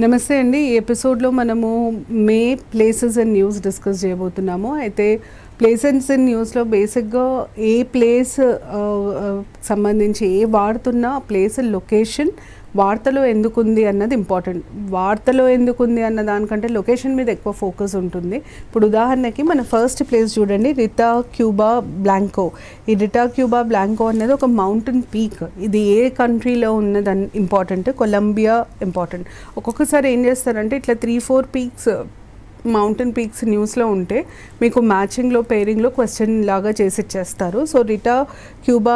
నమస్తే అండి. ఈ ఎపిసోడ్లో మనము మే ప్లేసెస్ అండ్ న్యూస్ డిస్కస్ చేయబోతున్నాము. అయితే ప్లేసెస్ అండ్ న్యూస్లో బేసిక్గా ఏ ప్లేస్ సంబంధించి ఏ వాడుతున్న ప్లేస్ లొకేషన్ వార్తలో ఎందుకుంది అన్నది ఇంపార్టెంట్. వార్తలో ఎందుకుంది అన్న దానికంటే లొకేషన్ మీద ఎక్కువ ఫోకస్ ఉంటుంది. ఇప్పుడు ఉదాహరణకి మన ఫస్ట్ ప్లేస్ చూడండి, రిటా క్యూబా బ్లాంకో. ఈ రిటా క్యూబా బ్లాంకో అనేది ఒక మౌంటైన్ పీక్. ఇది ఏ కంట్రీలో ఉన్నదని ఇంపార్టెంట్, కొలంబియా ఇంపార్టెంట్. ఒక్కొక్కసారి ఏం చేస్తారంటే ఇట్లా 3-4 పీక్స్ మౌంటైన్ పీక్స్ న్యూస్లో ఉంటే మీకు మ్యాచింగ్లో పేరింగ్లో క్వశ్చన్ లాగా చేసి ఇచ్చేస్తారు. సో రిటా క్యూబా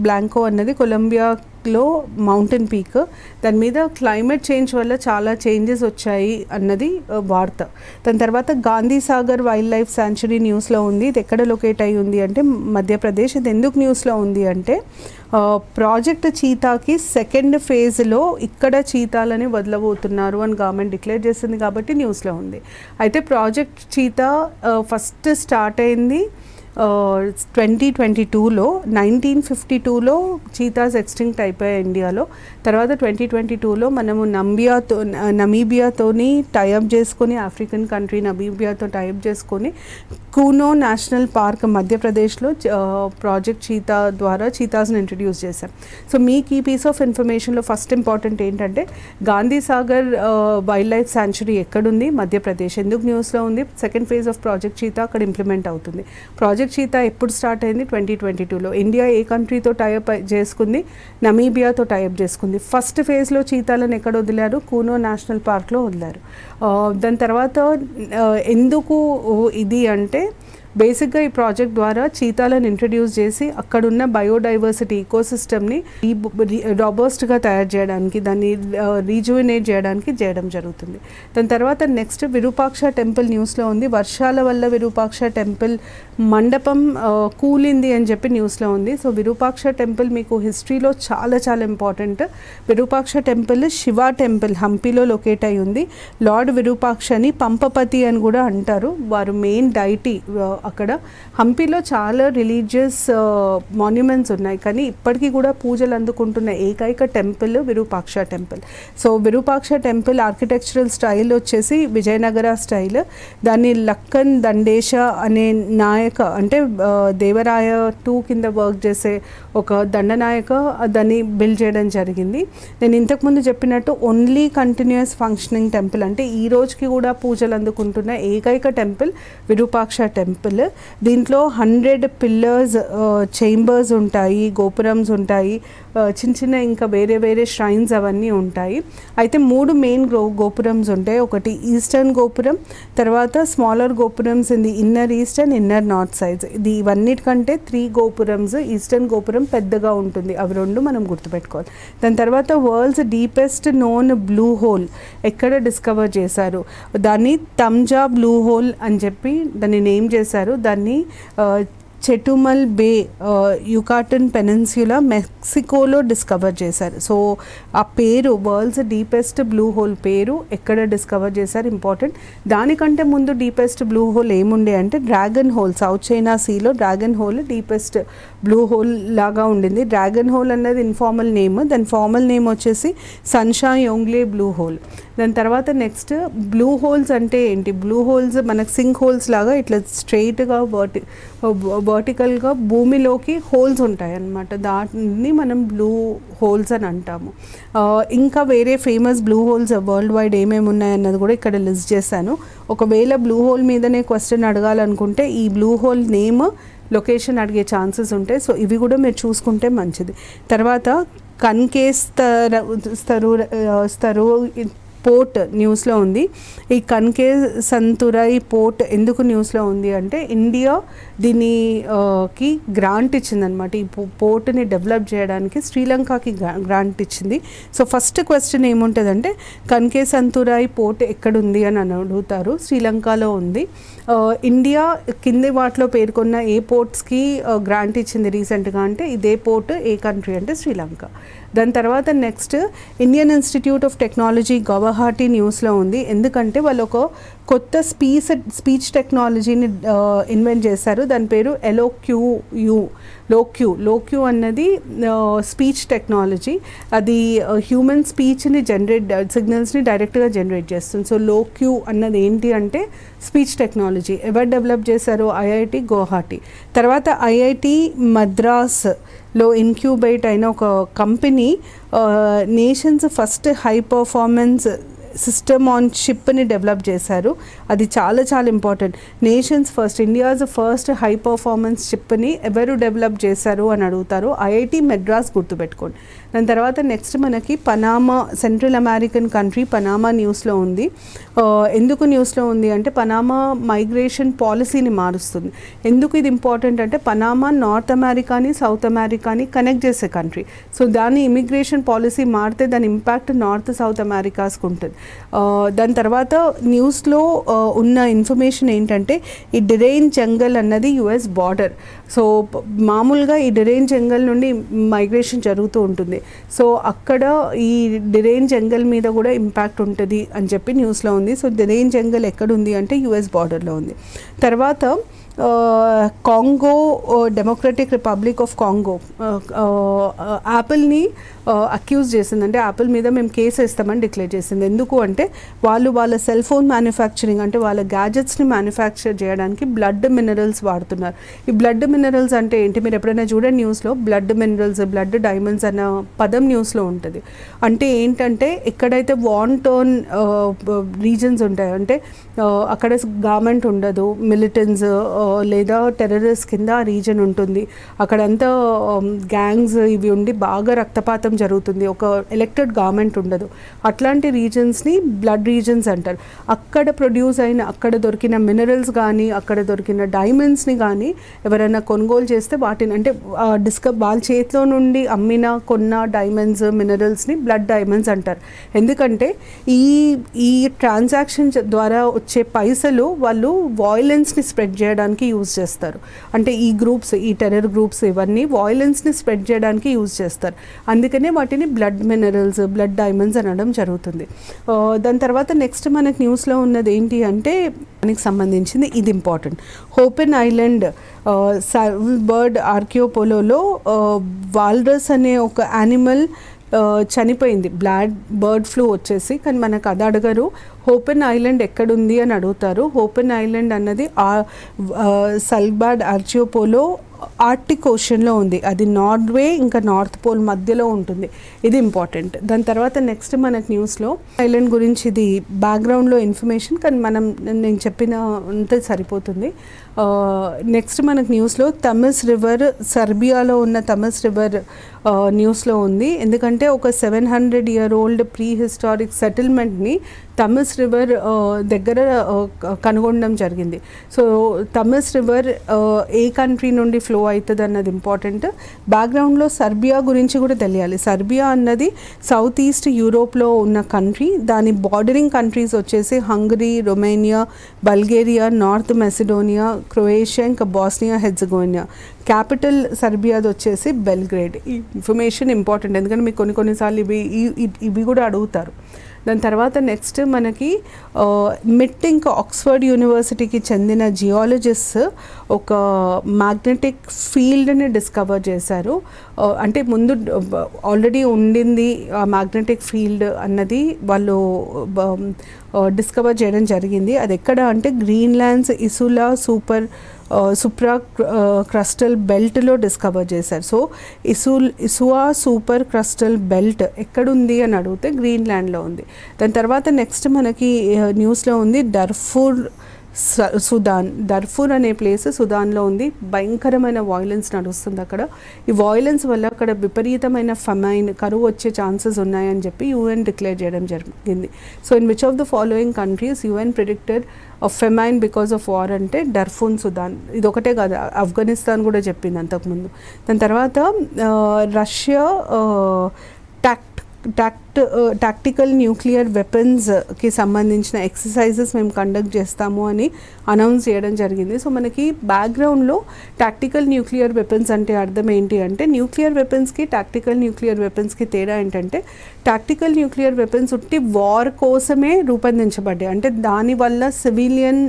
బ్లాంకో అన్నది కొలంబియాలో మౌంటైన్ పీక్. దాని మీద క్లైమేట్ చేంజ్ వల్ల చాలా చేంజెస్ వచ్చాయి అన్నది వార్త. దాని తర్వాత Gandhi Sagar wild life sanctuary న్యూస్లో ఉంది. ఇది ఎక్కడ లొకేట్ అయి ఉంది అంటే మధ్యప్రదేశ్. ఇది ఎందుకు న్యూస్లో ఉంది అంటే ప్రాజెక్ట్ చీతాకి సెకండ్ ఫేజ్లో ఇక్కడ చీతాలని వదలబోతున్నారు అని గవర్నమెంట్ డిక్లేర్ చేసింది కాబట్టి న్యూస్లో ఉంది. అయితే ప్రాజెక్ట్ చీతా ఫస్ట్ స్టార్ట్ అయింది 2022లో. 1952లో చీతాస్ ఎక్స్టింక్ట్ అయిపోయాయి ఇండియాలో. తర్వాత 2022లో మనము నమీబియాతోని టైఅప్ చేసుకొని, ఆఫ్రికన్ కంట్రీ నమీబియాతో టైఅప్ చేసుకొని కూనో నేషనల్ పార్క్ మధ్యప్రదేశ్లో ప్రాజెక్ట్ చీతా ద్వారా చీతాస్ని ఇంట్రడ్యూస్ చేశాం. సో మీకు ఈ పీస్ ఆఫ్ ఇన్ఫర్మేషన్లో ఫస్ట్ ఇంపార్టెంట్ ఏంటంటే Gandhi Sagar wild life sanctuary ఎక్కడుంది, మధ్యప్రదేశ్. ఎందుకు న్యూస్లో ఉంది? Second phase of project cheetah అక్కడ ఇంప్లిమెంట్ అవుతుంది. ప్రాజెక్ట్ చీతా ఎప్పుడు స్టార్ట్ అయింది? 2022లో. ఇండియా ఏ కంట్రీతో టైఅప్ చేసుకుంది? నమీబియాతో టైఅప్ చేసుకుంది. ఫస్ట్ ఫేజ్లో చీతాలను ఎక్కడ వదిలారు? కూనో నేషనల్ పార్క్లో వదిలారు. దాని తర్వాత ఎందుకు ఇది అంటే బేసిక్గా ఈ ప్రాజెక్ట్ ద్వారా చీతాలను ఇంట్రడ్యూస్ చేసి అక్కడున్న బయోడైవర్సిటీ ఈకోసిస్టమ్ని రాబస్ట్గా తయారు చేయడానికి, దాన్ని రీజువినేట్ చేయడం జరుగుతుంది. దాని తర్వాత నెక్స్ట్ విరూపాక్ష టెంపుల్ న్యూస్లో ఉంది. వర్షాల వల్ల విరూపాక్ష టెంపుల్ మండపం కూలింది అని చెప్పి న్యూస్లో ఉంది. సో విరూపాక్ష టెంపుల్ మీకు హిస్టరీలో చాలా చాలా important. Virupaksha temple Shiva temple హంపీలో లొకేట్ అయి ఉంది. లార్డ్ విరూపాక్ష అని పంపపతి అని కూడా అంటారు. వారు మెయిన్ డైటీ అక్కడ. హంపీలో చాలా రిలీజియస్ మాన్యుమెంట్స్ ఉన్నాయి, కానీ ఇప్పటికీ కూడా పూజలు అందుకుంటున్న ఏకైక temple Virupaksha temple. So Virupaksha temple architectural style వచ్చేసి విజయనగర స్టైల్. దాన్ని లక్కన్ దండేశ అనే నాయక, అంటే దేవరాయ 2 కింద వర్క్ చేసే ఒక దండనాయక దాన్ని బిల్డ్ చేయడం జరిగింది. నేను ఇంతకుముందు చెప్పినట్టు ఓన్లీ కంటిన్యూస్ ఫంక్షనింగ్ టెంపుల్, అంటే ఈ రోజుకి కూడా పూజలు అందుకుంటున్న ఏకైక టెంపుల్ విరూపాక్ష టెంపుల్. దీంట్లో 100 పిల్లర్స్, చేంబర్స్ ఉంటాయి, గోపురమ్స్ ఉంటాయి, చిన్న చిన్న ఇంకా వేరే వేరే ష్రైన్స్ అవన్నీ ఉంటాయి. అయితే 3 మెయిన్ గోపురమ్స్ ఉంటాయి. ఒకటి ఈస్టర్న్ గోపురం, తర్వాత smaller gopurams in the inner east and inner north sides. ఇది ఇవన్నిటికంటే 3 గోపురమ్స్. ఈస్టర్న్ గోపురం పెద్దగా ఉంటుంది. అవి 2 మనం గుర్తుపెట్టుకోవాలి. దాని తర్వాత world's deepest known blue hole ఎక్కడ డిస్కవర్ చేశారు? దాన్ని తంజా బ్లూ హోల్ అని చెప్పి దాన్ని నేమ్ చేశారు. దాన్ని చెటుమల్ బే, యుకాటన్ పెనిన్సులా, మెక్సికోలో డిస్కవర్ చేశారు. సో ఆ పేరు వరల్డ్స్ డీపెస్ట్ బ్లూ హోల్ పేరు ఎక్కడ డిస్కవర్ చేశారు ఇంపార్టెంట్. దానికంటే ముందు డీపెస్ట్ బ్లూ హోల్ ఏముండే అంటే డ్రాగన్ హోల్. సౌత్ చైనా సీలో dragon hole deepest blue hole లాగా ఉండింది. డ్రాగన్ హోల్ అన్నది ఇన్ఫార్మల్ నేమ్. దాని ఫార్మల్ నేమ్ వచ్చేసి సన్షా యోంగ్లే బ్లూ హోల్. దాని తర్వాత నెక్స్ట్ బ్లూ హోల్స్ అంటే ఏంటి? బ్లూ హోల్స్ మనకు సింక్ హోల్స్ లాగా ఇట్లా స్ట్రైట్గా వర్టికల్గా భూమిలోకి హోల్స్ ఉంటాయి అన్నమాట. దాన్ని మనం బ్లూ హోల్స్ అని అంటాము. ఇంకా వేరే famous blue holes world wide ఏమేమి ఉన్నాయన్నది కూడా ఇక్కడ లిస్ట్ చేశాను. ఒకవేళ బ్లూ హోల్ మీదనే క్వశ్చన్ అడగాలనుకుంటే ఈ బ్లూ హోల్ నేమ్, లొకేషన్ అడిగే ఛాన్సెస్ ఉంటాయి. సో ఇవి కూడా మీరు చూసుకుంటే మంచిది. తర్వాత కన్కేస్తరు పోర్ట్ న్యూస్లో ఉంది. ఈ కన్కే సంతురై పోర్ట్ ఎందుకు న్యూస్లో ఉంది అంటే ఇండియా దీనికి గ్రాంట్ ఇచ్చిందనమాట. ఈ పోర్ట్ని డెవలప్ చేయడానికి శ్రీలంకకి గ్రాంట్ ఇచ్చింది. సో ఫస్ట్ క్వశ్చన్ ఏముంటుందంటే కన్కే సంతురై పోర్ట్ ఎక్కడుంది అని అడుగుతారు. శ్రీలంకలో ఉంది. ఇండియా కింది వాటిలో పేర్కొన్న ఏ పోర్ట్స్కి గ్రాంట్ ఇచ్చింది రీసెంట్గా అంటే ఇదే పోర్ట్ ఏ కంట్రీ అంటే శ్రీలంక. దాని తర్వాత next Indian institute of technology Goa Guwahati న్యూస్లో ఉంది. ఎందుకంటే వాళ్ళు ఒక కొత్త స్పీచ్ టెక్నాలజీని ఇన్వెంట్ చేశారు. దాని పేరు లోక్యూ అన్నది స్పీచ్ టెక్నాలజీ. అది హ్యూమన్ స్పీచ్ని సిగ్నల్స్ని డైరెక్ట్గా జనరేట్ చేస్తుంది. సో లోక్యూ అన్నది ఏంటి అంటే స్పీచ్ టెక్నాలజీ. ఎవరు డెవలప్ చేశారు? ఐఐటి గువాహటి. తర్వాత ఐఐటి మద్రాస్లో ఇన్క్యూబేట్ అయిన ఒక company nations first high performance system on చిప్ని డెవలప్ చేశారు. అది చాలా చాలా important. Nations first, India's first high performance చిప్ని ఎవరు డెవలప్ చేశారు అని అడుగుతారు. ఐఐటి మెడ్రాస్ గుర్తుపెట్టుకోండి. దాని తర్వాత నెక్స్ట్ మనకి Panama, central American country Panama న్యూస్లో ఉంది. ఎందుకు న్యూస్లో ఉంది అంటే పనామా మైగ్రేషన్ పాలసీని మారుస్తుంది. ఎందుకు ఇది ఇంపార్టెంట్ అంటే పనామా నార్త్ అమెరికాని సౌత్ అమెరికాని కనెక్ట్ చేసే కంట్రీ. సో దాని ఇమిగ్రేషన్ పాలసీ మారితే దాని ఇంపాక్ట్ నార్త్ సౌత్ అమెరికాస్కి ఉంటుంది. దాని తర్వాత న్యూస్లో ఉన్న ఇన్ఫర్మేషన్ ఏంటంటే ఈ డిరైన్ జంగల్ అన్నది యుఎస్ బార్డర్. సో మామూలుగా ఈ డిరైన్ జంగల్ నుండి మైగ్రేషన్ జరుగుతూ ఉంటుంది. సో అక్కడ ఈ డిరైన్ జంగల్ మీద కూడా ఇంపాక్ట్ ఉంటుంది అని చెప్పి న్యూస్లో ఉంది. సో డిరైన్ జంగల్ ఎక్కడుంది అంటే యుఎస్ బార్డర్లో ఉంది. తర్వాత Congo, democratic republic of Congo యాపిల్ని అక్యూజ్ చేసింది. అంటే యాపిల్ మీద మేము కేసు వేస్తామని డిక్లేర్ చేసింది. ఎందుకు అంటే వాళ్ళ సెల్ ఫోన్ మ్యానుఫ్యాక్చరింగ్ అంటే వాళ్ళ గ్యాజెట్స్ని మ్యానుఫ్యాక్చర్ చేయడానికి బ్లడ్ మినరల్స్ వాడుతున్నారు. ఈ బ్లడ్ మినరల్స్ అంటే ఏంటి? మీరు ఎప్పుడైనా చూడండి న్యూస్లో బ్లడ్ మినరల్స్, బ్లడ్ డైమండ్స్ అన్న పదం న్యూస్లో ఉంటుంది. అంటే ఏంటంటే ఎక్కడైతే వాంటోన్ రీజన్స్ ఉంటాయి, అంటే అక్కడ గవర్నమెంట్ ఉండదు, మిలిటెంట్స్ లేదా టెర్రరిస్ట్ కింద ఆ రీజన్ ఉంటుంది, అక్కడంతా గ్యాంగ్స్ ఇవి ఉండి బాగా రక్తపాతం జరుగుతుంది, ఒక ఎలక్టెడ్ గవర్నమెంట్ ఉండదు, అట్లాంటి రీజన్స్ని బ్లడ్ రీజన్స్ అంటారు. అక్కడ ప్రొడ్యూస్ అయిన, అక్కడ దొరికిన మినరల్స్ కానీ అక్కడ దొరికిన డైమండ్స్ని కానీ ఎవరైనా కొనుగోలు చేస్తే వాటిని అంటే వాళ్ళ చేతిలో నుండి అమ్మిన కొన్న డైమండ్స్ మినరల్స్ని బ్లడ్ డైమండ్స్ అంటారు. ఎందుకంటే ఈ ట్రాన్సాక్షన్ ద్వారా వచ్చే పైసలు వాళ్ళు వాయిలెన్స్ని స్ప్రెడ్ చేయడానికి యూజ్ చేస్తారు. అంటే ఈ గ్రూప్స్, ఈ టెర్రర్ గ్రూప్స్ ఇవన్నీ వాయిలెన్స్ని స్ప్రెడ్ చేయడానికి యూజ్ చేస్తారు. అందుకనే వాటిని బ్లడ్ మినరల్స్, బ్లడ్ డైమండ్స్ అనడం జరుగుతుంది. దాని తర్వాత నెక్స్ట్ మనకి న్యూస్లో ఉన్నది ఏంటి అంటే దానికి సంబంధించింది, ఇది ఇంపార్టెంట్. హోపెన్ ఐలాండ్ బర్డ్ ఆర్కియోపోలోలో వాల్రస్ అనే ఒక యానిమల్ చనిపోయింది, బర్డ్ ఫ్లూ వచ్చేసి. కానీ మనకు అది అడగరు, హోపెన్ ఐలాండ్ ఎక్కడుంది అని అడుగుతారు. హోపెన్ ఐలాండ్ అన్నది సల్బాడ్ ఆర్కియోపోలో ఆర్టిక్ ఓషన్లో ఉంది. అది నార్వే ఇంకా నార్త్ పోల్ మధ్యలో ఉంటుంది. ఇది ఇంపార్టెంట్. దాని తర్వాత నెక్స్ట్ మనకు న్యూస్లో ఐలాండ్ గురించి ఇది బ్యాక్గ్రౌండ్లో ఇన్ఫర్మేషన్, కానీ నేను చెప్పిన అంతే సరిపోతుంది. నెక్స్ట్ మనకు న్యూస్లో థమస్ రివర్, సర్బియాలో ఉన్న థమస్ రివర్ న్యూస్లో ఉంది. ఎందుకంటే ఒక 700-year-old ప్రీ హిస్టారిక్ సెటిల్మెంట్ని థమస్ రివర్ దగ్గర కనుగొనడం జరిగింది. సో థమస్ రివర్ ఏ కంట్రీ నుండి ఫ్లో అవుతుంది అన్నది ఇంపార్టెంట్. బ్యాక్గ్రౌండ్లో సర్బియా గురించి కూడా తెలియాలి. సర్బియా అన్నది సౌత్ ఈస్ట్ యూరోప్లో ఉన్న కంట్రీ. దాని బార్డరింగ్ కంట్రీస్ వచ్చేసి Hungary, Romania, Bulgaria, north Macedonia, Croatia, ఇంకా బాస్నియా హెర్జగోవినా. క్యాపిటల్ సర్బియాది వచ్చేసి బెల్గ్రేడ్. ఈ ఇన్ఫర్మేషన్ ఇంపార్టెంట్ ఎందుకంటే మీకు కొన్నిసార్లు ఇవి కూడా అడుగుతారు. దాని తర్వాత నెక్స్ట్ మనకి మిట్టింక్ ఆక్స్ఫర్డ్ యూనివర్సిటీకి చెందిన జియాలజిస్ట్ ఒక మ్యాగ్నెటిక్ ఫీల్డ్ని డిస్కవర్ చేశారు. అంటే ముందు ఆల్రెడీ ఉండింది ఆ మ్యాగ్నెటిక్ ఫీల్డ్ అన్నది వాళ్ళు డిస్కవర్ చేయడం జరిగింది. అది ఎక్కడ అంటే గ్రీన్లాండ్స్ ఇసులా సుప్రా క్రస్టల్ బెల్ట్లో డిస్కవర్ చేశారు. సో ఇసువా సూపర్ క్రస్టల్ బెల్ట్ ఎక్కడుంది అని అడిగితే గ్రీన్లాండ్లో ఉంది. దాని తర్వాత నెక్స్ట్ మనకి న్యూస్లో ఉంది దర్ఫూర్ అనే ప్లేస్ సుదాన్లో ఉంది. భయంకరమైన వాయిలెన్స్ నడుస్తుంది అక్కడ. ఈ వాయిలెన్స్ వల్ల అక్కడ విపరీతమైన ఫమైన్, కరువు వచ్చే ఛాన్సెస్ ఉన్నాయని చెప్పి యూఎన్ డిక్లేర్ చేయడం జరిగింది. So in which of the following countries UN predicted famine because of war అంటే డర్ఫూర్, సుదాన్. ఇది ఒకటే కాదు, ఆఫ్ఘనిస్తాన్ కూడా చెప్పింది అంతకుముందు. దాని తర్వాత రష్యా టాక్ట్ టాక్టికల్ న్యూక్లియర్ వెపన్స్కి సంబంధించిన ఎక్సర్సైజెస్ మేము కండక్ట్ చేస్తాము అని అనౌన్స్ చేయడం జరిగింది. సో మనకి బ్యాక్గ్రౌండ్లో టాక్టికల్ న్యూక్లియర్ వెపన్స్ అంటే అర్థం ఏంటి అంటే, న్యూక్లియర్ వెపన్స్కి టాక్టికల్ న్యూక్లియర్ వెపన్స్కి తేడా ఏంటంటే, టాక్టికల్ న్యూక్లియర్ వెపన్స్ ఉట్టి వార్ కోసమే రూపొందించబడ్డాయి. అంటే దానివల్ల సివిలియన్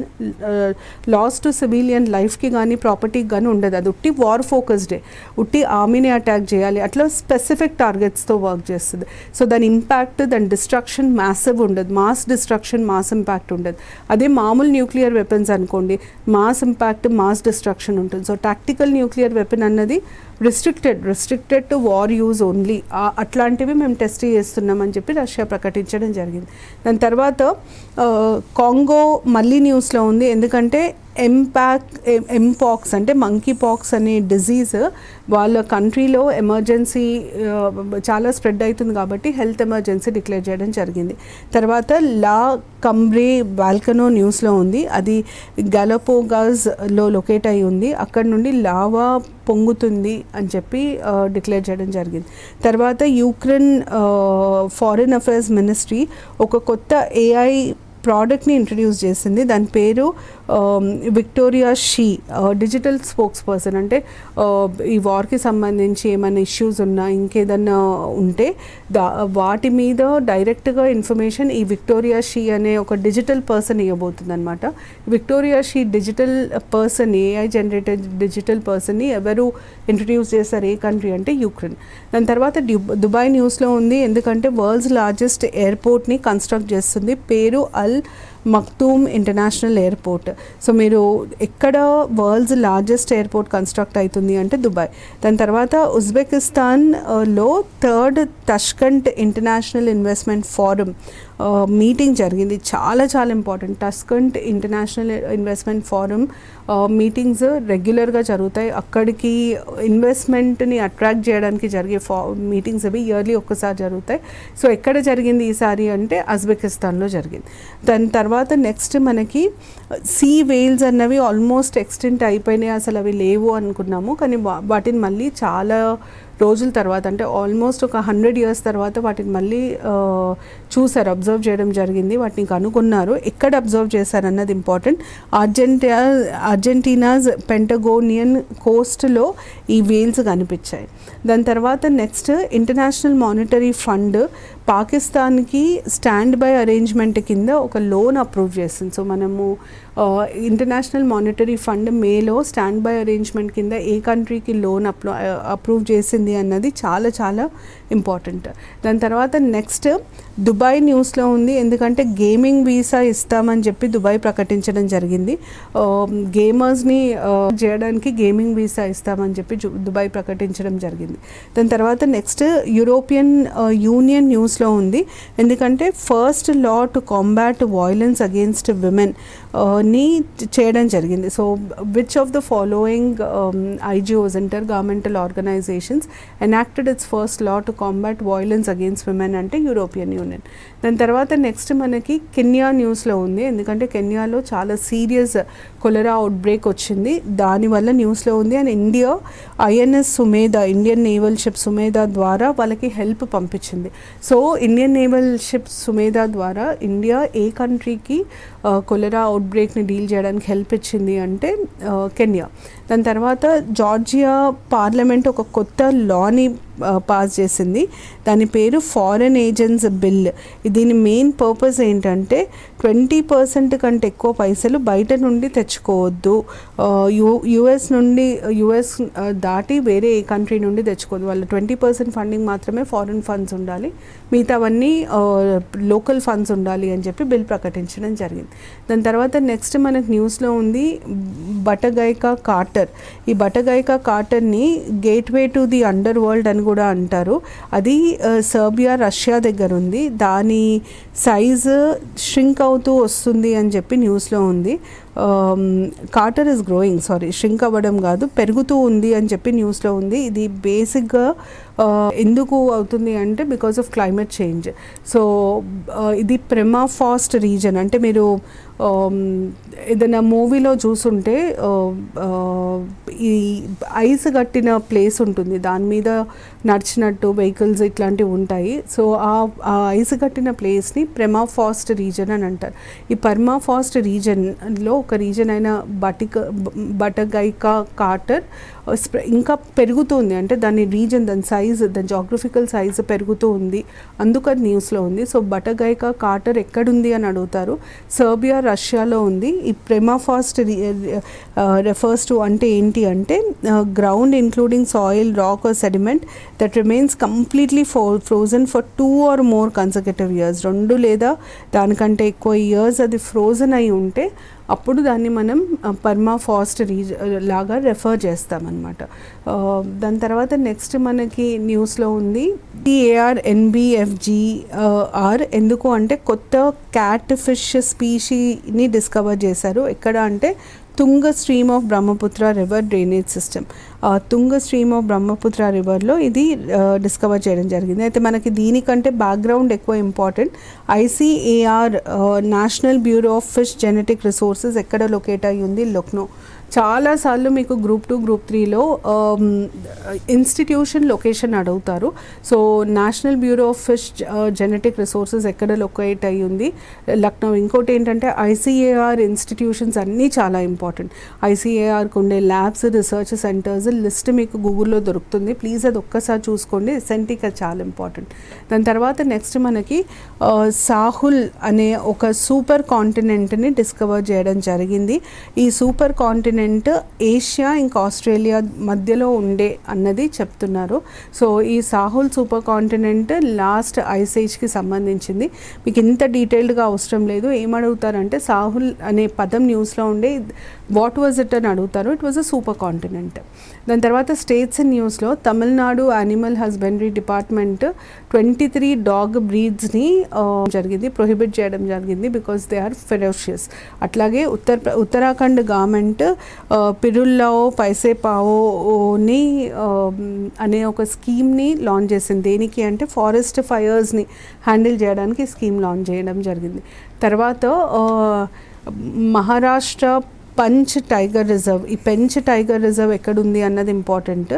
లాస్ టు సివిలియన్ లైఫ్కి కానీ ప్రాపర్టీకి కానీ ఉండదు. అది ఉట్టి వార్ ఫోకస్డే, ఉట్టి ఆర్మీని అటాక్ చేయాలి అట్లా స్పెసిఫిక్ టార్గెట్స్తో వర్క్ చేస్తుంది. సో దాని ఇంపాక్ట్, దాని డిస్ట్రక్షన్ మ్యాసివ్ ఉండదు, మాస్ డిస్ట్రక్షన్, మాస్ ఇంపాక్ట్ ఉండదు. అదే మామూలు న్యూక్లియర్ వెపన్స్ అనుకోండి, మాస్ ఇంపాక్ట్, మాస్ డిస్ట్రక్షన్ ఉంటుంది. సో టాక్టికల్ న్యూక్లియర్ వెపన్ అన్నది restricted to war use only, అట్లాంటివి మేము టెస్ట్ చేస్తున్నామని చెప్పి రష్యా ప్రకటించడం జరిగింది. దాని తర్వాత కాంగో మళ్ళీ న్యూస్లో ఉంది, ఎందుకంటే ఎంపాక్స్ అంటే మంకీ పాక్స్ అనే డిజీజ్ వాళ్ళ కంట్రీలో ఎమర్జెన్సీ చాలా స్ప్రెడ్ అవుతుంది కాబట్టి హెల్త్ ఎమర్జెన్సీ డిక్లేర్ చేయడం జరిగింది. తర్వాత లా కంబ్రే వాల్కనో న్యూస్లో ఉంది, అది గాలపోగాస్లో లొకేట్ అయి ఉంది, అక్కడ నుండి లావా పొంగుతుంది అని చెప్పి డిక్లేర్ చేయడం జరిగింది. తర్వాత యుక్రెయిన్ ఫారిన్ అఫైర్స్ మినిస్ట్రీ ఒక కొత్త ఏఐ ప్రోడక్ట్ని ఇంట్రడ్యూస్ చేసింది. దాని పేరు Victoria she, digital spokes person. అంటే ఈ వార్కి సంబంధించి ఏమైనా ఇష్యూస్ ఉన్నా, ఇంకేదన్నా ఉంటే వాటి మీద డైరెక్ట్గా ఇన్ఫర్మేషన్ ఈ విక్టోరియా షీ అనే ఒక డిజిటల్ పర్సన్ ఇవ్వబోతుంది అనమాట. Victoria she digital person, AI generated digital పర్సన్ని ఎవరు ఇంట్రడ్యూస్ చేశారు, ఏ కంట్రీ అంటే యుక్రెయిన్. దాని తర్వాత దుబాయ్ న్యూస్లో ఉంది, ఎందుకంటే వరల్డ్స్ లార్జెస్ట్ ఎయిర్పోర్ట్ని కన్స్ట్రక్ట్ చేస్తుంది, పేరు Al Maktoum international airport. So మీరు ఎక్కడ వరల్డ్స్ లార్జెస్ట్ ఎయిర్పోర్ట్ కన్స్ట్రక్ట్ అవుతుంది అంటే దుబాయ్. దాని తర్వాత ఉజ్బెకిస్తాన్లో third Tashkent international investment forum meeting జరిగింది. చాలా చాలా important. Tashkent international investment forum meetings రెగ్యులర్గా జరుగుతాయి. అక్కడికి ఇన్వెస్ట్మెంట్ని అట్రాక్ట్ చేయడానికి జరిగే మీటింగ్స్ అవి ఇయర్లీ ఒక్కసారి జరుగుతాయి. సో ఎక్కడ జరిగింది ఈసారి అంటే ఉజ్బెకిస్తాన్లో జరిగింది. దాని తర్వాత నెక్స్ట్ మనకి సీ వేల్స్ అన్నవి ఆల్మోస్ట్ ఎక్స్టెంట్ అయిపోయినాయి, అసలు అవి లేవు అనుకున్నాము, కానీ వాటిని మళ్ళీ చాలా రోజుల తర్వాత, అంటే ఆల్మోస్ట్ ఒక 100 years తర్వాత వాటిని మళ్ళీ చూసారు, అబ్జర్వ్ చేయడం జరిగింది, వాటిని కనుగొన్నారు. ఎక్కడ అబ్జర్వ్ చేశారు అన్నది ఇంపార్టెంట్. అర్జెంటీనాస్ పెంటగోనియన్ కోస్ట్లో ఈ వేల్స్ కనిపించాయి. దాని తర్వాత నెక్స్ట్ ఇంటర్నేషనల్ మానిటరీ ఫండ్ పాకిస్తాన్కి స్టాండ్ బై అరేంజ్మెంట్ కింద ఒక లోన్ అప్రూవ్ చేసింది. సో మనము ఇంటర్నేషనల్ మానిటరీ ఫండ్ మేలో స్టాండ్ బై అరేంజ్మెంట్ కింద ఏ కంట్రీకి లోన్ అప్రూవ్ చేసింది అన్నది చాలా చాలా ఇంపార్టెంట్. దాని తర్వాత నెక్స్ట్ దుబాయ్ న్యూస్లో ఉంది, ఎందుకంటే గేమింగ్ వీసా ఇస్తామని చెప్పి దుబాయ్ ప్రకటించడం జరిగింది. గేమర్స్ని చేయడానికి గేమింగ్ వీసా ఇస్తామని చెప్పి దుబాయ్ ప్రకటించడం జరిగింది. దాని తర్వాత నెక్స్ట్ యూరోపియన్ యూనియన్ న్యూస్లో ఉంది, ఎందుకంటే first law to combat violence against women ని చేయడం జరిగింది. So which of the following IGOs inter governmental organizations enacted its first law to combat violence against women అంటే యూరోపియన్ యూనియన్. దాని తర్వాత నెక్స్ట్ మనకి కెన్యా న్యూస్లో ఉంది, ఎందుకంటే కెన్యాలో చాలా సీరియస్ కొలెరా అవుట్బ్రేక్ వచ్చింది, దానివల్ల న్యూస్లో ఉంది. And India INS Sumedha, Indian naval ship Sumedha ద్వారా వాళ్ళకి హెల్ప్ పంపించింది. So Indian naval ship Sumedha ద్వారా ఇండియా ఏ కంట్రీకి కొలెరా అవుట్బ్రేక్ని డీల్ చేయడానికి హెల్ప్ ఇచ్చింది అంటే కెన్యా. దాని తర్వాత జార్జియా పార్లమెంట్ ఒక కొత్త లాని పాస్ చేసింది, దాని పేరు ఫారెన్ ఏజెంట్స్ బిల్. దీని మెయిన్ పర్పస్ ఏంటంటే 20% కంటే ఎక్కువ పైసలు బయట నుండి తెచ్చుకోవద్దు, యుఎస్ దాటి వేరే ఏ కంట్రీ నుండి తెచ్చుకోవద్దు, వాళ్ళు 20% ఫండింగ్ మాత్రమే ఫారెన్ ఫండ్స్ ఉండాలి, మిగతావన్నీ లోకల్ ఫండ్స్ ఉండాలి అని చెప్పి బిల్ ప్రకటించడం జరిగింది. దాని తర్వాత నెక్స్ట్ మనకు న్యూస్లో ఉంది బటగైకా కార్టర్. ఈ బటగైకా కార్టర్ని gateway to the underworld అని కూడా అంటారు. అది సర్బియా, రష్యా దగ్గర ఉంది, దాని సైజు ష్రింక్ అవుతూ వస్తుంది అని చెప్పి న్యూస్లో ఉంది. కార్టర్ ఇస్ గ్రోయింగ్, ష్రింక్ అవ్వడం కాదు, పెరుగుతూ ఉంది అని చెప్పి న్యూస్లో ఉంది. ఇది బేసిక్గా ఎందుకు అవుతుంది అంటే because of climate change. So ఇది పెర్మాఫ్రాస్ట్ రీజన్. అంటే మీరు ఏదైనా మూవీలో చూసుంటే ఈ ఐస్ కట్టిన ప్లేస్ ఉంటుంది, దాని మీద నడిచినట్టు వెహికల్స్ ఇట్లాంటివి ఉంటాయి. సో ఆ ఐస్ కట్టిన ప్లేస్ని పెర్మాఫ్రాస్ట్ రీజన్ అని అంటారు. ఈ పెర్మాఫ్రాస్ట్ రీజన్లో ఒక రీజన్ అయిన బటగైకా కార్టర్ ఇంకా పెరుగుతుంది. అంటే దాని రీజన్, దాని సైజ్, దాని జాగ్రఫికల్ సైజ్ పెరుగుతూ ఉంది, అందుకని న్యూస్లో ఉంది. సో బటగైకా కార్టర్ ఎక్కడుంది అని అడుగుతారు. సర్బియా, రష్యాలో ఉంది. ఈ పెర్మాఫ్రాస్ట్ రెఫర్స్ టు అంటే ఏంటి అంటే ground including soil, rock or sediment that remains completely frozen for 2 or more consecutive years. 2 లేదా దానికంటే ఎక్కువ ఇయర్స్ అది ఫ్రోజన్ అయి ఉంటే అప్పుడు దాన్ని మనం పెర్మాఫ్రాస్ట్ లాగా రెఫర్ చేస్తామన్నమాట. దాని తర్వాత నెక్స్ట్ మనకి న్యూస్లో ఉంది TARNBFGR. ఎందుకు అంటే కొత్త క్యాట్ ఫిష్ స్పీషీని డిస్కవర్ చేశారు. ఎక్కడ అంటే తుంగ stream of Brahmaputra river drainage system. తుంగ స్ట్రీమ్ ఆఫ్ బ్రహ్మపుత్ర రివర్లో ఇది డిస్కవర్ చేయడం జరిగింది. అయితే మనకి దీనికంటే బ్యాక్గ్రౌండ్ ఎక్కువ important. ICAR national bureau of fish genetic resources ఎక్కడ లొకేట్ అయ్యి ఉంది? లక్నో. చాలాసార్లు మీకు గ్రూప్ 2, గ్రూప్ 3లో ఇన్స్టిట్యూషన్ లొకేషన్ అడుగుతారు. So national bureau of fish genetic resources ఎక్కడ లొకేట్ అయ్యి ఉంది? లక్నో. ఇంకోటి ఏంటంటే ICAR ఇన్స్టిట్యూషన్స్ అన్నీ చాలా ఇంపార్టెంట్. ICARకి ఉండే ల్యాబ్స్, రీసెర్చ్ సెంటర్స్ లిస్ట్ మీకు గూగుల్లో దొరుకుతుంది. ప్లీజ్ అది ఒక్కసారి చూసుకోండి, ఎస్ఎన్టీకి అది చాలా ఇంపార్టెంట్. దాని తర్వాత నెక్స్ట్ మనకి సాహుల్ అనే ఒక సూపర్ కాంటినెంట్ని డిస్కవర్ చేయడం జరిగింది. ఈ సూపర్ కాంటినెంట్ ఏషియా ఇంకా ఆస్ట్రేలియా మధ్యలో ఉండే అన్నది చెప్తున్నారు. సో ఈ Sahul super continent last ice ఏజ్కి సంబంధించింది. మీకు ఇంత డీటెయిల్డ్గా అవసరం లేదు. ఏమడుగుతారంటే సాహుల్ అనే పదం న్యూస్లో ఉండే వాట్ వాజ్ ఇట్ అని అడుగుతారు. It was a super continent. దాని తర్వాత స్టేట్స్ అండ్ న్యూస్లో Tamil Nadu animal husbandry department 23 dog బ్రీడ్స్ని జరిగింది, ప్రొహిబిట్ చేయడం జరిగింది బికాస్ దే ఆర్ ఫెరోషియస్. అట్లాగే ఉత్తరాఖండ్ గవర్నమెంట్ పిరుల్లావో పైసేపావోని అనే ఒక స్కీమ్ని లాంచ్ చేసింది. దేనికి అంటే ఫారెస్ట్ ఫైర్స్ని హ్యాండిల్ చేయడానికి స్కీమ్ లాంచ్ చేయడం జరిగింది. తర్వాత మహారాష్ట్ర పంచ్ టైగర్ రిజర్వ్. ఈ పెంచ్ టైగర్ రిజర్వ్ ఎక్కడుంది అన్నది ఇంపార్టెంట్.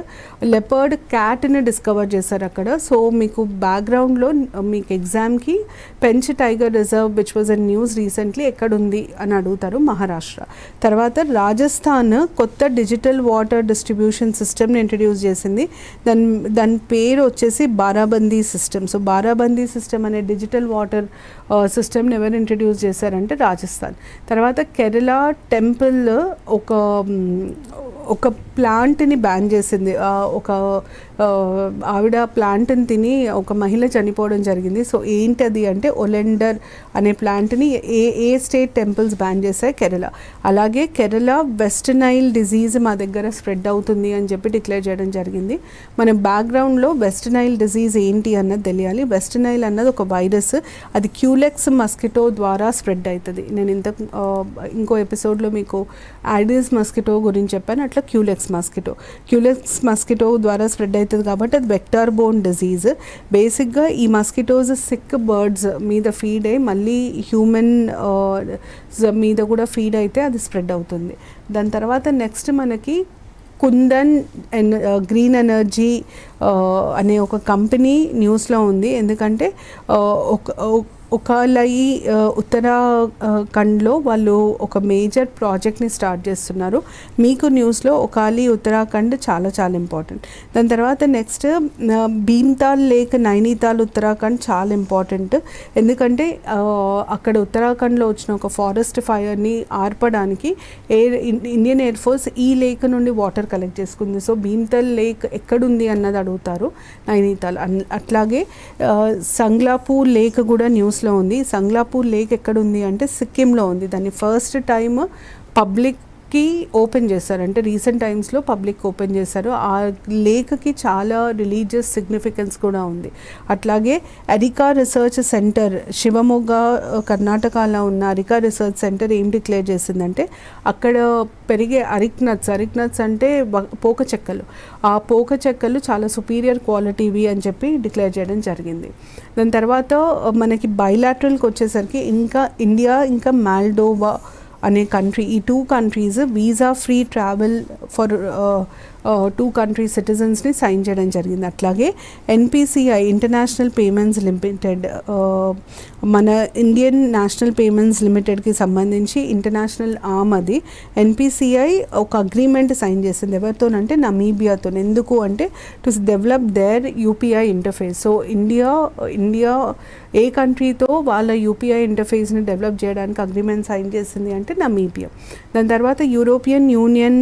లెపర్డ్ క్యాట్ని డిస్కవర్ చేశారు అక్కడ. సో మీకు బ్యాక్గ్రౌండ్లో మీకు ఎగ్జామ్కి Pench tiger reserve which was a news recently ఎక్కడుంది అని అడుగుతారు, మహారాష్ట్ర. తర్వాత రాజస్థాన్ కొత్త డిజిటల్ వాటర్ డిస్ట్రిబ్యూషన్ సిస్టమ్ని ఇంట్రడ్యూస్ చేసింది. దాని పేరు వచ్చేసి Barabandi system. So Barabandi system అనే డిజిటల్ వాటర్ సిస్టమ్ని ఎవరు ఇంట్రడ్యూస్ చేశారంటే రాజస్థాన్. తర్వాత కేరళ టెంపుల్ ఒక ప్లాంట్ని బ్యాన్ చేసింది. ఒక ఆవిడ ప్లాంట్ని తిని ఒక మహిళ చనిపోవడం జరిగింది. సో ఏంటది అంటే ఒలెండర్ అనే ప్లాంట్ని ఏ స్టేట్ టెంపుల్స్ బ్యాన్ చేశాయి? కేరళ. అలాగే కేరళ వెస్ట్ నైల్ డిజీజ్ మా దగ్గర స్ప్రెడ్ అవుతుంది అని చెప్పి డిక్లేర్ చేయడం జరిగింది. మన బ్యాక్గ్రౌండ్లో వెస్ట్ నైల్ డిజీజ్ ఏంటి అన్నది తెలియాలి. వెస్ట్ నైల్ అన్నది ఒక వైరస్, అది క్యూలెక్స్ మస్కిటో ద్వారా స్ప్రెడ్ అవుతుంది. నేను ఇంకో ఎపిసోడ్లో మీకు యాడిస్ మస్కిటో గురించి చెప్పాను, అట్లా క్యూలెక్స్ మస్కిటో ద్వారా స్ప్రెడ్ అవుతుంది కాబట్టి అది వెక్టార్ బోర్న్ డిజీజ్. బేసిక్గా ఈ మస్కిటోస్ సిక్ బర్డ్స్ మీద ఫీడ్ అయ్యి మళ్ళీ హ్యూమన్ మీద కూడా ఫీడ్ అయితే అది స్ప్రెడ్ అవుతుంది. దాని తర్వాత నెక్స్ట్ మనకి కుందన్ గ్రీన్ ఎనర్జీ అనే ఒక కంపెనీ న్యూస్లో ఉంది. ఎందుకంటే ఒకవేళ ఈ ఉత్తరాఖండ్లో వాళ్ళు ఒక మేజర్ ప్రాజెక్ట్ని స్టార్ట్ చేస్తున్నారు. మీకు న్యూస్లో ఒకవేళ ఉత్తరాఖండ్ చాలా చాలా ఇంపార్టెంట్. దాని తర్వాత నెక్స్ట్ భీమ్తాల్ లేక్, నైనీతాల్, ఉత్తరాఖండ్ చాలా ఇంపార్టెంట్. ఎందుకంటే అక్కడ ఉత్తరాఖండ్లో వచ్చిన ఒక ఫారెస్ట్ ఫైర్ని ఆర్పడానికి ఇండియన్ ఎయిర్ ఫోర్స్ ఈ లేక్ నుండి వాటర్ కలెక్ట్ చేసుకుంది. సో భీమ్తాల్ లేక్ ఎక్కడుంది అన్నది అడుగుతారు, నైనీతాల్. అట్లాగే సంగ్లాపూర్ లేక్ కూడా న్యూస్లో ఉంది. సంగ్లాపూర్ లేక్ ఎక్కడుంది అంటే సిక్కింలో ఉంది. దాన్ని ఫస్ట్ టైం పబ్లిక్ కి ఓపెన్ చేశారు, అంటే రీసెంట్ టైమ్స్లో పబ్లిక్ ఓపెన్ చేశారు. ఆ లేక్కి చాలా రిలీజియస్ సిగ్నిఫికెన్స్ కూడా ఉంది. అట్లాగే అరికా రీసెర్చ్ సెంటర్ శివమొగ్గ కర్ణాటకలో ఉన్న అరికా రీసెర్చ్ సెంటర్ ఏం డిక్లేర్ చేసిందంటే అక్కడ పెరిగే అరిక్ నట్స్ అంటే పోక చెక్కలు, ఆ పోక చెక్కలు చాలా సుపీరియర్ క్వాలిటీవి అని చెప్పి డిక్లేర్ చేయడం జరిగింది. దాని తర్వాత మనకి బైలాటరల్కి వచ్చేసరికి ఇంకా ఇండియా ఇంకా మాల్డోవా అనే కంట్రీ, ఈ 2 countries visa free travel for 2 country సిటిజన్స్ని సైన్ చేయడం జరిగింది. అట్లాగే NPCI ఇంటర్నేషనల్ పేమెంట్స్ లిమిటెడ్, మన ఇండియన్ నేషనల్ పేమెంట్స్ లిమిటెడ్కి సంబంధించి ఇంటర్నేషనల్ ఆర్మ్ అది NPCI ఒక అగ్రిమెంట్ సైన్ చేసింది. ఎవరితోనంటే నమీబియాతో. ఎందుకు అంటే to develop their UPI interface. So India ఏ కంట్రీతో వాళ్ళ UPI ఇంటర్ఫేస్ని డెవలప్ చేయడానికి అగ్రిమెంట్ సైన్ చేసింది అంటే నమీబియా. దాని తర్వాత యూరోపియన్ యూనియన్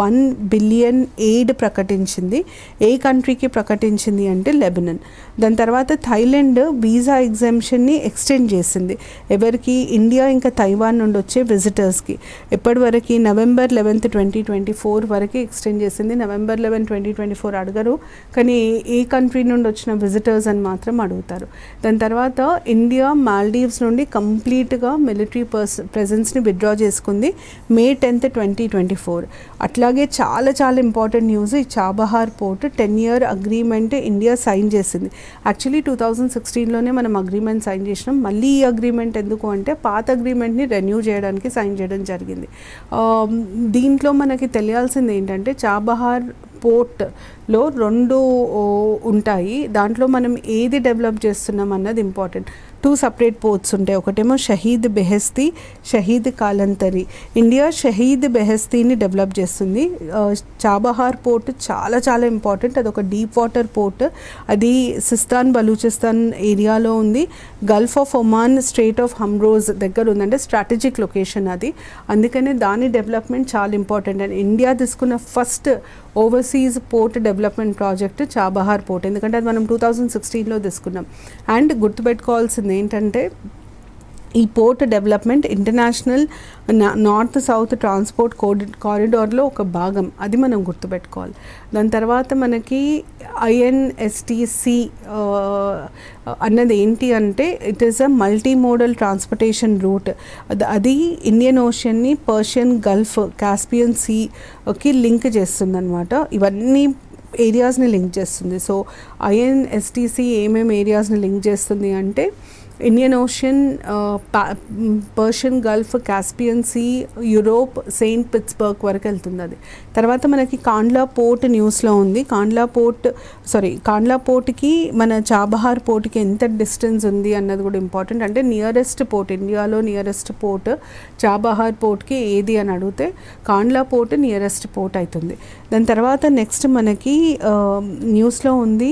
1 బిలియన్ ఎయిడ్ ప్రకటించింది. ఏ కంట్రీకి ప్రకటించింది అంటే లెబనాన్. దాని తర్వాత థైలాండ్ వీసా ఎగ్జామ్షన్ని ఎక్స్టెండ్ చేసింది. ఎవరికి? ఇండియా ఇంకా తైవాన్ నుండి వచ్చే విజిటర్స్కి. ఎప్పటివరకు? నవంబర్ 11, 2024 వరకు ఎక్స్టెండ్ చేసింది. నవంబర్ 11, 2024 అడగరు, కానీ ఏ కంట్రీ నుండి వచ్చిన విజిటర్స్ అని మాత్రం అడుగుతారు. దాని తర్వాత ఇండియా మాల్దీవ్స్ నుండి కంప్లీట్గా మిలిటరీ ప్రెజెన్స్ని విత్డ్రా చేసుకుంది May 10, 2024. అట్లాగే చాలా చాలా ఇంపార్టెంట్ న్యూస్, ఈ Chabahar port 10-year agreement India sign చేసింది. యాక్చువల్లీ 2016లోనే మనం అగ్రిమెంట్ సైన్ చేసినాం. మళ్ళీ ఈ అగ్రిమెంట్ ఎందుకు అంటే పాత అగ్రిమెంట్ని రెన్యూ చేయడానికి సైన్ చేయడం జరిగింది. దీంట్లో మనకి తెలియాల్సింది ఏంటంటే చాబహార్ పోర్ట్లో 2 ఉంటాయి. దాంట్లో మనం ఏది డెవలప్ చేస్తున్నాం అన్నది ఇంపార్టెంట్. 2 separate పోర్ట్స్ ఉంటాయి. ఒకటేమో Shahid Beheshti, Shahid Kalantari. India Shahid బెహెస్తిని డెవలప్ చేస్తుంది. చాబహార్ పోర్ట్ చాలా చాలా ఇంపార్టెంట్. అదొక డీప్ వాటర్ పోర్ట్. అది సిస్తాన్ బలూచిస్తాన్ ఏరియాలో ఉంది. Gulf of Oman, strait of హమ్రోజ్ దగ్గర ఉందంటే స్ట్రాటజిక్ లొకేషన్ అది. అందుకనే దాని డెవలప్మెంట్ చాలా ఇంపార్టెంట్. అండ్ ఇండియా తీసుకున్న first overseas port development project Chabahar port. ఎందుకంటే అది మనం 2016లో తీసుకున్నాం. అండ్ గుర్తుపెట్టుకోవాల్సింది ఏంటంటే ఈ port development international north south transport కారిడార్లో ఒక భాగం, అది మనం గుర్తుపెట్టుకోవాలి. దాని తర్వాత మనకి INSTC అన్నది ఏంటి అంటే it is a multimodal transportation route. అది ఇండియన్ ఓషన్ని పర్షియన్ గల్ఫ్, కాస్పియన్ సీకి లింక్ చేస్తుంది అనమాట. ఇవన్నీ ఏరియాస్ని లింక్ చేస్తుంది. సో INSTC ఏమేమి ఏరియాస్ని లింక్ చేస్తుంది అంటే Indian ocean, Persian gulf, Caspian sea, Europe, Saint Pittsburgh వరకు వెళ్తుంది అది. తర్వాత మనకి కాండ్లా పోర్ట్ న్యూస్లో ఉంది. కాండ్లా పోర్ట్కి మన చాబహార్ పోర్ట్కి ఎంత డిస్టెన్స్ ఉంది అన్నది కూడా ఇంపార్టెంట్. అంటే నియరెస్ట్ పోర్ట్, ఇండియాలో నియరెస్ట్ పోర్ట్ చాబహార్ పోర్ట్కి ఏది అని అడిగితే కాండ్లా పోర్ట్ నియరెస్ట్ పోర్ట్ అవుతుంది. దాని తర్వాత నెక్స్ట్ మనకి న్యూస్లో ఉంది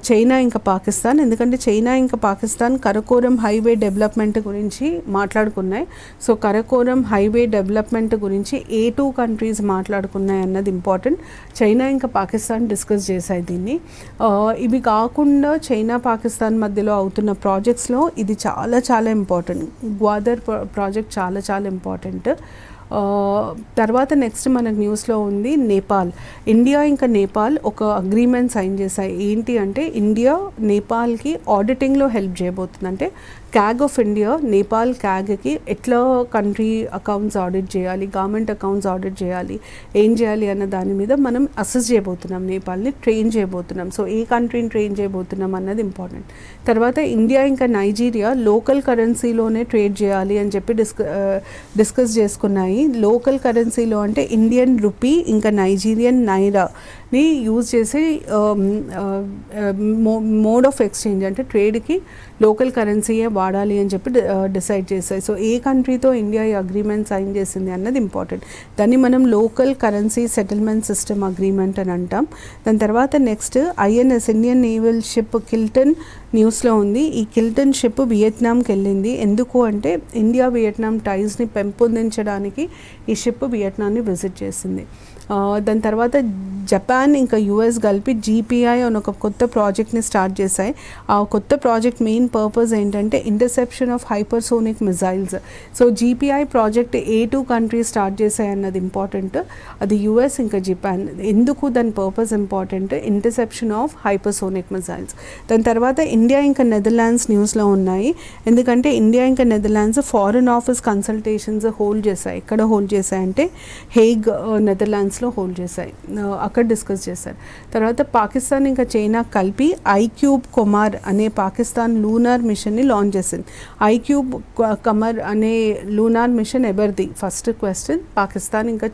చైనా ఇంకా పాకిస్తాన్. ఎందుకంటే చైనా ఇంకా పాకిస్తాన్ కరకోరం హైవే డెవలప్మెంట్ గురించి మాట్లాడుకున్నాయి. సో కరకోరం హైవే డెవలప్మెంట్ గురించి ఏ 2 కంట్రీస్ మాట్లాడుకున్నాయి అన్నది ఇంపార్టెంట్. చైనా ఇంకా పాకిస్తాన్ డిస్కస్ చేశాయి దీన్ని. ఇవి కాకుండా చైనా పాకిస్తాన్ మధ్యలో అవుతున్న ప్రాజెక్ట్స్లో ఇది చాలా చాలా ఇంపార్టెంట్. గ్వాదర్ ప్రాజెక్ట్ చాలా చాలా ఇంపార్టెంట్. తర్వాత నెక్స్ట్ మనకు న్యూస్లో ఉంది నేపాల్. ఇండియా ఇంకా నేపాల్ ఒక అగ్రిమెంట్ సైన్ చేశాయి. ఏంటి అంటే ఇండియా నేపాల్కి ఆడిటింగ్లో హెల్ప్ చేయబోతుంది. అంటే క్యాగ్ ఆఫ్ ఇండియా నేపాల్ క్యాగ్కి ఎట్లా కంట్రీ అకౌంట్స్ ఆడిట్ చేయాలి, గవర్నమెంట్ అకౌంట్స్ ఆడిట్ చేయాలి, ఏం చేయాలి అన్న దాని మీద మనం అసెస్ చేయబోతున్నాం, నేపాల్ని ట్రైన్ చేయబోతున్నాం. సో ఏ కంట్రీని ట్రైన్ చేయబోతున్నాం అన్నది ఇంపార్టెంట్. తర్వాత ఇండియా ఇంకా నైజీరియా లోకల్ కరెన్సీలోనే ట్రేడ్ చేయాలి అని చెప్పి డిస్కస్ చేసుకున్నాయి. లోకల్ కరెన్సీలో అంటే ఇండియన్ రూపీ ఇంకా నైజీరియన్ నైరాని యూజ్ చేసి మోడ్ ఆఫ్ ఎక్స్చేంజ్ అంటే ట్రేడ్కి లోకల్ కరెన్సీయే వాడాలి అని చెప్పి డిసైడ్ చేశాయి. సో ఏ కంట్రీతో ఇండియా ఈ అగ్రిమెంట్ సైన్ చేసింది అన్నది ఇంపార్టెంట్. దాన్ని మనం local currency settlement system agreement అని అంటాం. దాని తర్వాత next INS Indian naval ship Kiltan న్యూస్లో ఉంది. ఈ కిల్టన్ షిప్ వియత్నాంకి వెళ్ళింది. ఎందుకు అంటే ఇండియా వియత్నాం టైస్ని పెంపొందించడానికి ఈ షిప్ వియత్నాంని విజిట్ చేసింది. దాని తర్వాత జపాన్ ఇంకా యుఎస్ కలిపి జీపీఐ అని ఒక కొత్త ప్రాజెక్ట్ని స్టార్ట్ చేశాయి. ఆ కొత్త ప్రాజెక్ట్ మెయిన్ పర్పస్ ఏంటంటే interception of hypersonic missiles. So GPI project A 2 countries start చేశాయి అన్నది ఇంపార్టెంట్. అది యుఎస్ ఇంకా జపాన్. ఎందుకు దాని purpose important? Interception of hypersonic missiles. దాని తర్వాత ఇండియా ఇంకా నెదర్లాండ్స్ న్యూస్లో ఉన్నాయి. ఎందుకంటే ఇండియా ఇంకా Netherlands foreign office consultations hold చేశాయి. ఎక్కడ హోల్డ్ చేశాయంటే హేగ్ నెదర్లాండ్స్లో హోల్డ్ చేశాయి. అక్కడ డిస్కస్ చేశారు. తర్వాత పాకిస్తాన్ ఇంకా చైనా కలిపి ఐక్యూబ్ కొమార్ అనే పాకిస్తాన్ లూనార్ మిషన్ని లాంచ్ చేసింది. ఐక్యూబ్ కమర్ అనే లూనార్ మిషన్ ఎవరిది? ఫస్ట్ క్వశ్చన్ పాకిస్తాన్ ఇంకా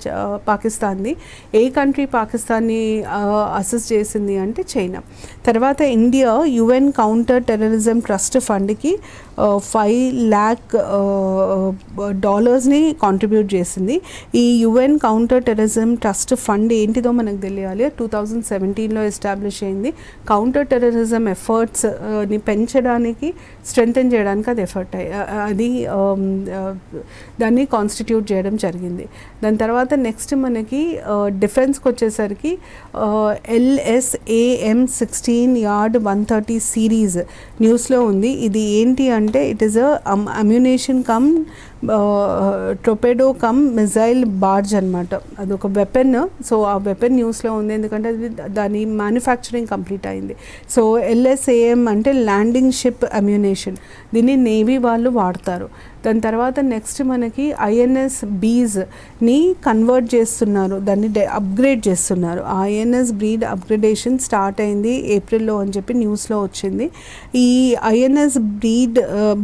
పాకిస్తాన్ది. ఏ కంట్రీ పాకిస్తాన్ని అసెస్ చేసింది అంటే చైనా. తర్వాత India UN counter terrorism trust ఫండ్కి $5 lakh కాంట్రిబ్యూట్ చేసింది. ఈ UN counter terrorism trust fund ఏంటిదో మనకు తెలియాలి. 2017లో ఎస్టాబ్లిష్ అయింది. కౌంటర్ టెర్రరిజం ఎఫర్ట్స్ని పెంచడానికి, స్ట్రెంథెన్ చేయడానికి అది ఎఫర్ట్ అది దాన్ని కాన్స్టిట్యూట్ చేయడం జరిగింది. దాని తర్వాత నెక్స్ట్ మనకి డిఫెన్స్కి వచ్చేసరికి LSAM 16 Yard 130 సిరీస్ న్యూస్లో ఉంది. ఇది ఏంటి అంటే it is ammunition cum torpedo cum missile barge అనమాట. అదొక వెపన్. సో ఆ వెపన్ న్యూస్లో ఉంది ఎందుకంటే అది దాని మ్యానుఫ్యాక్చరింగ్ కంప్లీట్ అయింది. సో LSAM అంటే ల్యాండింగ్ షిప్ అమ్యునేషన్. దీన్ని నేవీ వాళ్ళు వాడతారు. దాని తర్వాత నెక్స్ట్ మనకి INS బీజ్ని కన్వర్ట్ చేస్తున్నారు, దాన్ని అప్గ్రేడ్ చేస్తున్నారు. INS బ్రీడ్ అప్గ్రేడేషన్ స్టార్ట్ అయింది ఏప్రిల్లో అని చెప్పి న్యూస్లో వచ్చింది. ఈ INS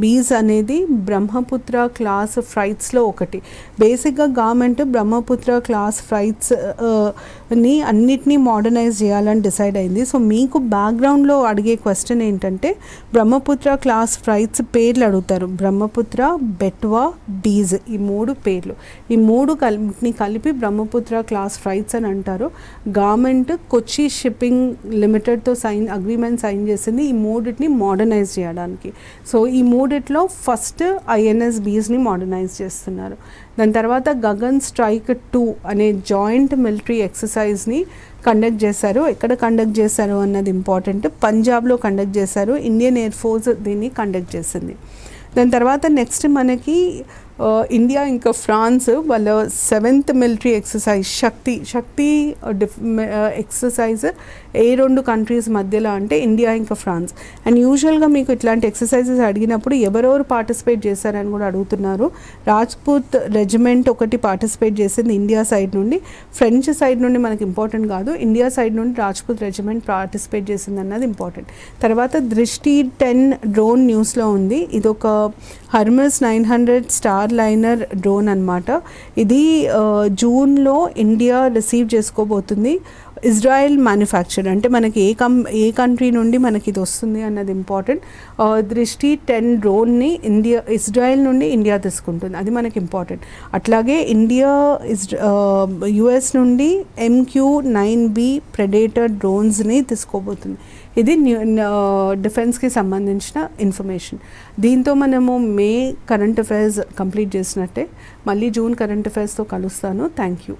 బీజ్ అనేది బ్రహ్మపుత్ర క్లాస్ ఫ్లైట్స్లో ఒకటి. బేసిక్గా గవర్నమెంట్ బ్రహ్మపుత్ర క్లాస్ ఫ్లైట్స్ని అన్నిటినీ మోడర్నైజ్ చేయాలని డిసైడ్ అయింది. సో మీకు బ్యాక్గ్రౌండ్లో అడిగే క్వశ్చన్ ఏంటంటే బ్రహ్మపుత్ర క్లాస్ ఫ్లైట్స్ పేర్లు అడుగుతారు. బ్రహ్మపుత్ర, బెట్వా, బీజ్, ఈ 3 పేర్లు. ఈ 3 కలిపి బ్రహ్మపుత్ర క్లాస్ ఫ్లైట్స్ అని అంటారు. గవర్నమెంట్ కొచ్చి షిప్పింగ్ లిమిటెడ్తో అగ్రిమెంట్ సైన్ చేసింది ఈ 3ని మోడర్నైజ్ చేయడానికి. సో ఈ 3లో ఫస్ట్ INS బీజ్ని మోడర్నైజ్ చేస్తున్నారు. దాని తర్వాత గగన్ స్ట్రైక్ 2 అనే జాయింట్ మిలిటరీ ఎక్సర్సైజ్ని కండక్ట్ చేశారు. ఎక్కడ కండక్ట్ చేశారు అన్నది ఇంపార్టెంట్. పంజాబ్లో కండక్ట్ చేశారు. ఇండియన్ ఎయిర్ ఫోర్స్ దీన్ని కండక్ట్ చేసింది. దాని తర్వాత నెక్స్ట్ మనకి ఇండియా ఇంకా ఫ్రాన్స్ వాళ్ళ 7th మిలిటరీ ఎక్సర్సైజ్ శక్తి ఎక్సర్సైజ్ ఏ 2 కంట్రీస్ మధ్యలో అంటే ఇండియా ఇంకా ఫ్రాన్స్. అండ్ యూజువల్గా మీకు ఇట్లాంటి ఎక్సర్సైజెస్ అడిగినప్పుడు ఎవరెవరు పార్టిసిపేట్ చేశారని కూడా అడుగుతున్నారు. రాజ్పుత్ రెజిమెంట్ ఒకటి పార్టిసిపేట్ చేసింది ఇండియా సైడ్ నుండి. ఫ్రెంచ్ సైడ్ నుండి మనకి ఇంపార్టెంట్ కాదు, ఇండియా సైడ్ నుండి రాజ్పుత్ రెజిమెంట్ పార్టిసిపేట్ చేసింది అన్నది ఇంపార్టెంట్. తర్వాత దృష్టి 10 డ్రోన్ న్యూస్లో ఉంది. ఇది ఒక హర్మస్ 900 స్టార్ లైనర్ డ్రోన్ అనమాట. ఇది జూన్లో ఇండియా రిసీవ్ చేసుకోబోతుంది. ఇజ్రాయెల్ మ్యానుఫ్యాక్చర్ అంటే మనకి ఏ కంట్రీ నుండి మనకి ఇది వస్తుంది అన్నది ఇంపార్టెంట్. దృష్టి 10 డ్రోన్ని ఇజ్రాయెల్ నుండి ఇండియా తీసుకుంటుంది, అది మనకి ఇంపార్టెంట్. అట్లాగే ఇండియా US నుండి MQ-9B ప్రెడేటర్ డ్రోన్స్ని తీసుకోబోతుంది. ఇది డిఫెన్స్కి సంబంధించిన ఇన్ఫర్మేషన్. దీంతో మనము మే కరెంట్ అఫైర్స్ కంప్లీట్ చేసినట్టే. మళ్ళీ జూన్ కరెంట్ అఫైర్స్తో కలుస్తాను. Thank you.